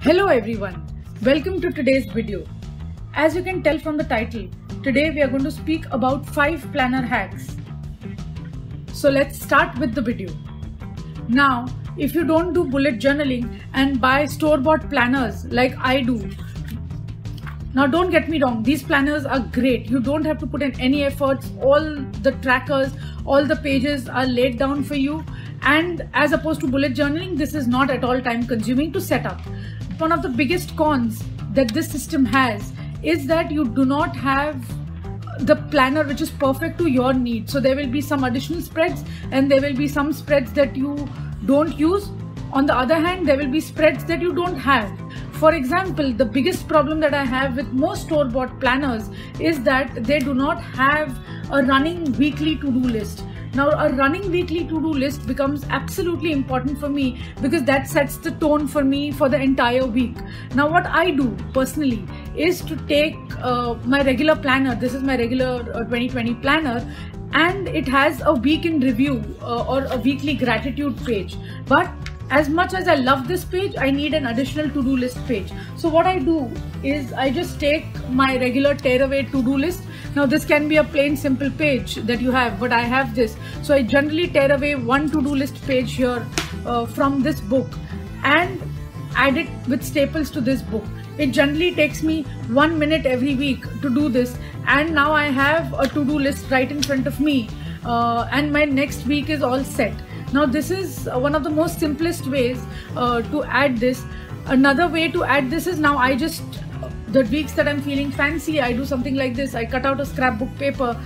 Hello everyone, welcome to today's video. As you can tell from the title, today we are going to speak about 5 planner hacks. So let's start with the video. Now, if you don't do bullet journaling and buy store-bought planners like I do, now don't get me wrong, these planners are great. You don't have to put in any efforts. All the trackers, all the pages are laid down for you. And as opposed to bullet journaling, this is not at all time consuming to set up. One of the biggest cons that this system has is that you do not have the planner which is perfect to your needs. So there will be some additional spreads and there will be some spreads that you don't use. On the other hand, there will be spreads that you don't have. For example, the biggest problem that I have with most store-bought planners is that they do not have a running weekly to-do list. Now, a running weekly to-do list becomes absolutely important for me because that sets the tone for me for the entire week. Now, what I do personally is to take my regular planner. This is my regular 2020 planner, and it has a week in review or a weekly gratitude page. But as much as I love this page, I need an additional to-do list page. So what I do is I just take my regular tearaway to-do list. Now this can be a plain simple page that you have, but I have this. So I generally tear away one to-do list page here from this book and add it with staples to this book. It generally takes me 1 minute every week to do this, and now I have a to-do list right in front of me and my next week is all set. Now this is one of the most simplest ways to add this. Another way to add this is, now I just, the weeks that I'm feeling fancy, I do something like this. I cut out a scrapbook paper,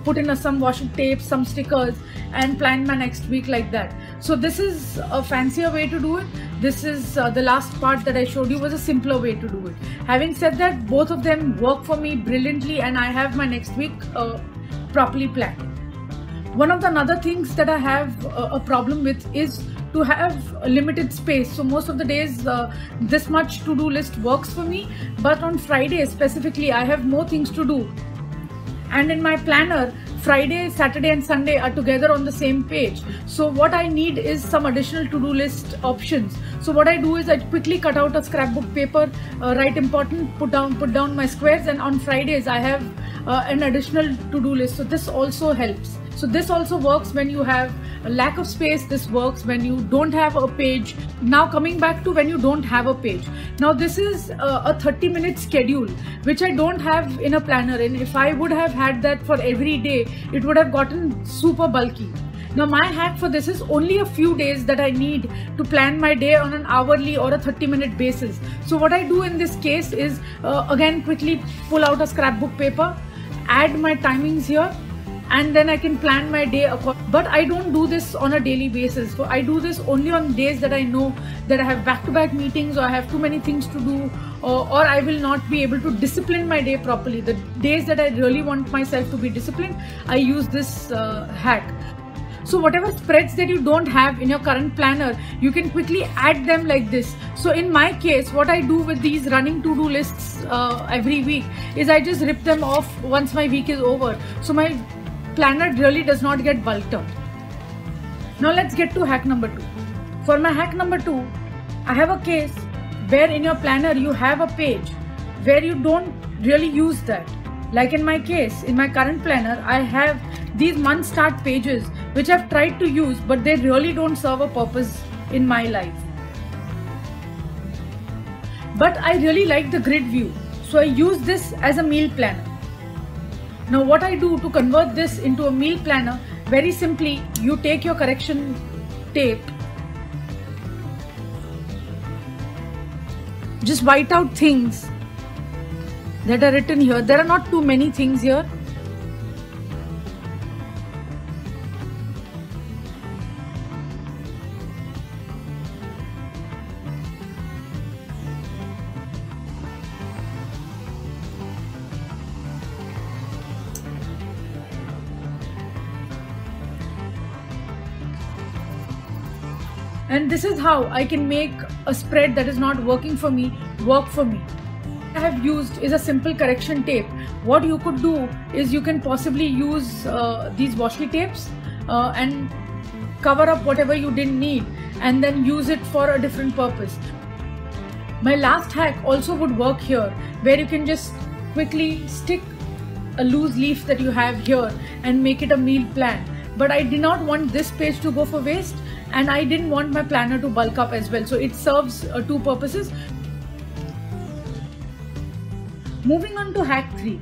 put in some washi tape, some stickers, and plan my next week like that. So this is a fancier way to do it. This is the last part that I showed you was a simpler way to do it. Having said that, both of them work for me brilliantly and I have my next week properly planned. One of the other things that I have a problem with is to have a limited space. So most of the days this much to-do list works for me, but on Friday specifically I have more things to do. And in my planner, Friday, Saturday and Sunday are together on the same page. So what I need is some additional to-do list options. So what I do is I quickly cut out a scrapbook paper, write important, put down my squares, and on Fridays I have an additional to-do list. So this also helps. So this also works when you have a lack of space. This works when you don't have a page. Now coming back to when you don't have a page. Now this is a 30-minute schedule which I don't have in a planner, and if I would have had that for every day, it would have gotten super bulky. Now my hack for this is only a few days that I need to plan my day on an hourly or a 30-minute basis. So what I do in this case is again quickly pull out a scrapbook paper, add my timings here, and then I can plan my day accordingly. But I don't do this on a daily basis. So I do this only on days that I know that I have back-to-back meetings or I have too many things to do, or I will not be able to discipline my day properly. The days that I really want myself to be disciplined, I use this hack. So whatever spreads that you don't have in your current planner, you can quickly add them like this. So in my case, what I do with these running to-do lists every week is I just rip them off once my week is over. So my planner really does not get bulked up. Now let's get to hack number 2. For my hack number 2, I have a case where in your planner you have a page where you don't really use that. Like in my case, in my current planner, I have these month start pages which I've tried to use, but they really don't serve a purpose in my life. But I really like the grid view, so I use this as a meal planner. Now what I do to convert this into a meal planner, very simply, you take your correction tape, just white out things that are written here. There are not too many things here. And this is how I can make a spread that is not working for me work for me. I have used is a simple correction tape. What you could do is you can possibly use these washi tapes and cover up whatever you didn't need and then use it for a different purpose. My last hack also would work here, where you can just quickly stick a loose leaf that you have here and make it a meal plan. But I did not want this page to go for waste, and I didn't want my planner to bulk up as well. So it serves two purposes. Moving on to hack 3.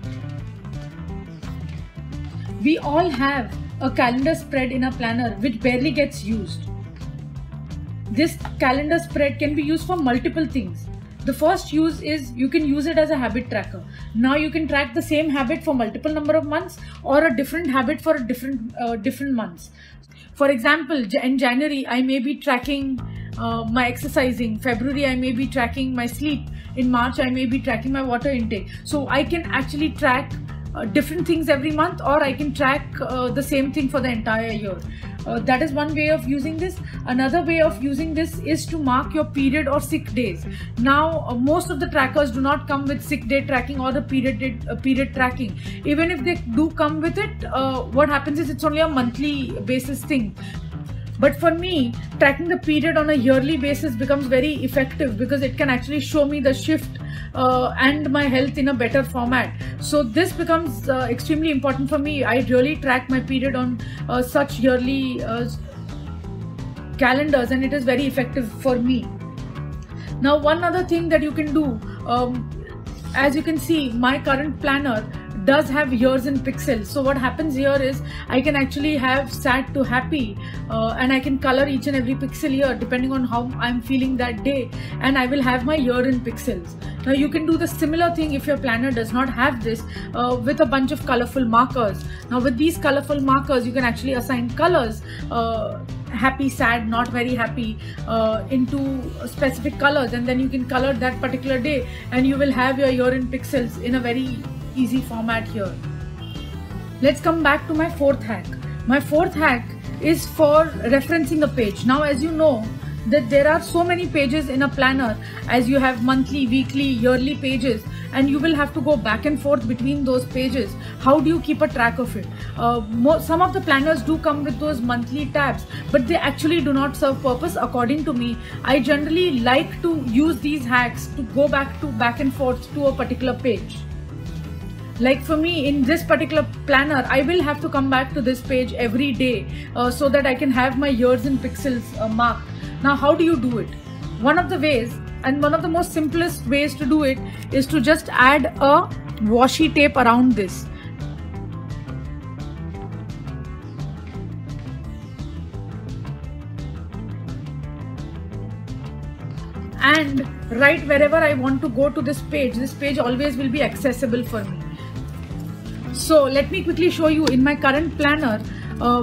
We all have a calendar spread in a planner which barely gets used. This calendar spread can be used for multiple things. The first use is you can use it as a habit tracker. Now you can track the same habit for multiple number of months or a different habit for different months. For example, in January I may be tracking my exercising. February I may be tracking my sleep. In March I may be tracking my water intake. So I can actually track different things every month, or I can track the same thing for the entire year. That is one way of using this. Another way of using this is to mark your period or sick days. Now most of the trackers do not come with sick day tracking or the period tracking. Even if they do come with it, what happens is it's only a monthly basis thing. But for me, tracking the period on a yearly basis becomes very effective because it can actually show me the shift and my health in a better format. So this becomes extremely important for me. I really track my period on such yearly calendars, and it is very effective for me. Now one other thing that you can do, as you can see, my current planner does have years in pixels. So what happens here is I can actually have sad to happy, and I can color each and every pixel here depending on how I'm feeling that day, and I will have my year in pixels. Now you can do the similar thing if your planner does not have this, with a bunch of colorful markers. Now with these colorful markers you can actually assign colors, happy, sad, not very happy, into specific colors, and then you can color that particular day and you will have your year in pixels in a very easy format here. Let's come back to my fourth hack. My fourth hack is for referencing a page. Now as you know that there are so many pages in a planner, as you have monthly, weekly, yearly pages, and you will have to go back and forth between those pages. How do you keep a track of it? Some of the planners do come with those monthly tabs, but they actually do not serve purpose according to me. I generally like to use these hacks to go back and forth to a particular page. Like for me, in this particular planner, I will have to come back to this page every day so that I can have my years in pixels marked. Now how do you do it? One of the ways, and one of the most simplest ways to do it, is to just add a washi tape around this. And right wherever I want to go to this page always will be accessible for me. So let me quickly show you in my current planner,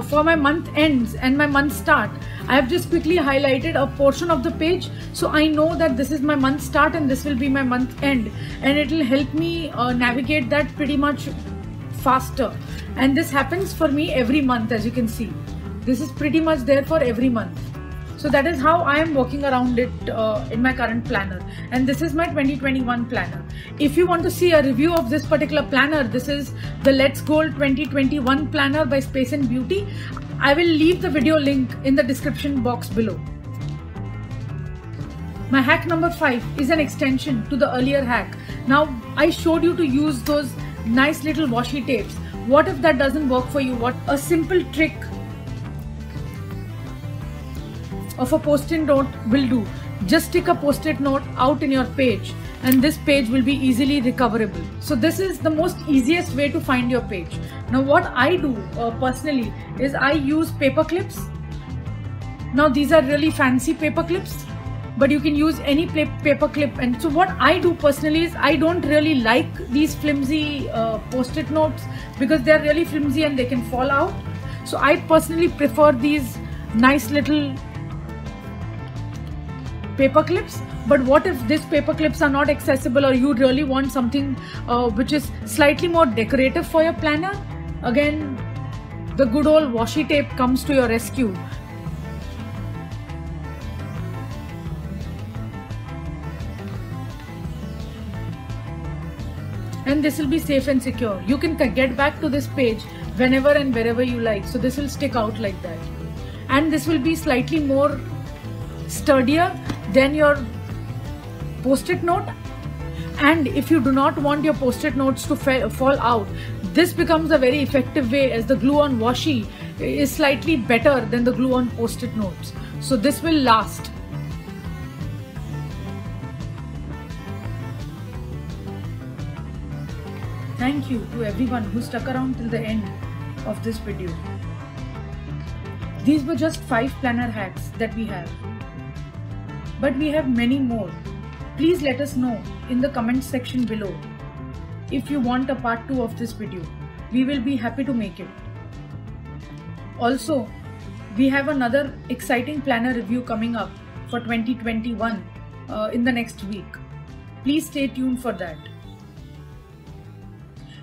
for my month ends and my month start, I have just quickly highlighted a portion of the page, so I know that this is my month start and this will be my month end, and it will help me navigate that pretty much faster. And this happens for me every month. As you can see, this is pretty much there for every month. So that is how I am working around it in my current planner, and this is my 2021 planner. If you want to see a review of this particular planner, this is the Let's Goal 2021 planner by Space and Beauty. I will leave the video link in the description box below. My hack number 5 is an extension to the earlier hack. Now I showed you to use those nice little washi tapes. What if that doesn't work for you? What a simple trick of a post-it note will do. Just stick a post-it note out in your page, and this page will be easily recoverable. So this is the most easiest way to find your page. Now what I do personally is I use paper clips. Now these are really fancy paper clips, but you can use any paper clip. And so what I do personally is I don't really like these flimsy post-it notes because they're really flimsy and they can fall out. So I personally prefer these nice little paper clips. But what if these paper clips are not accessible, or you really want something which is slightly more decorative for your planner? Again, the good old washi tape comes to your rescue. And this will be safe and secure. You can get back to this page whenever and wherever you like. So this will stick out like that. And this will be slightly more sturdier than your post-it note. And if you do not want your post-it notes to fall out, this becomes a very effective way, as the glue on washi is slightly better than the glue on post-it notes. So this will last. Thank you to everyone who stuck around till the end of this video. These were just 5 planner hacks that we have. But we have many more. Please let us know in the comment section below if you want a part 2 of this video. We will be happy to make it. Also, we have another exciting planner review coming up for 2021 in the next week. Please stay tuned for that.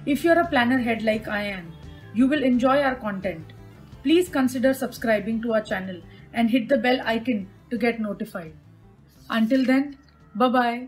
If you're a planner head like I am, you will enjoy our content. Please consider subscribing to our channel and hit the bell icon to get notified. Until then, bye-bye.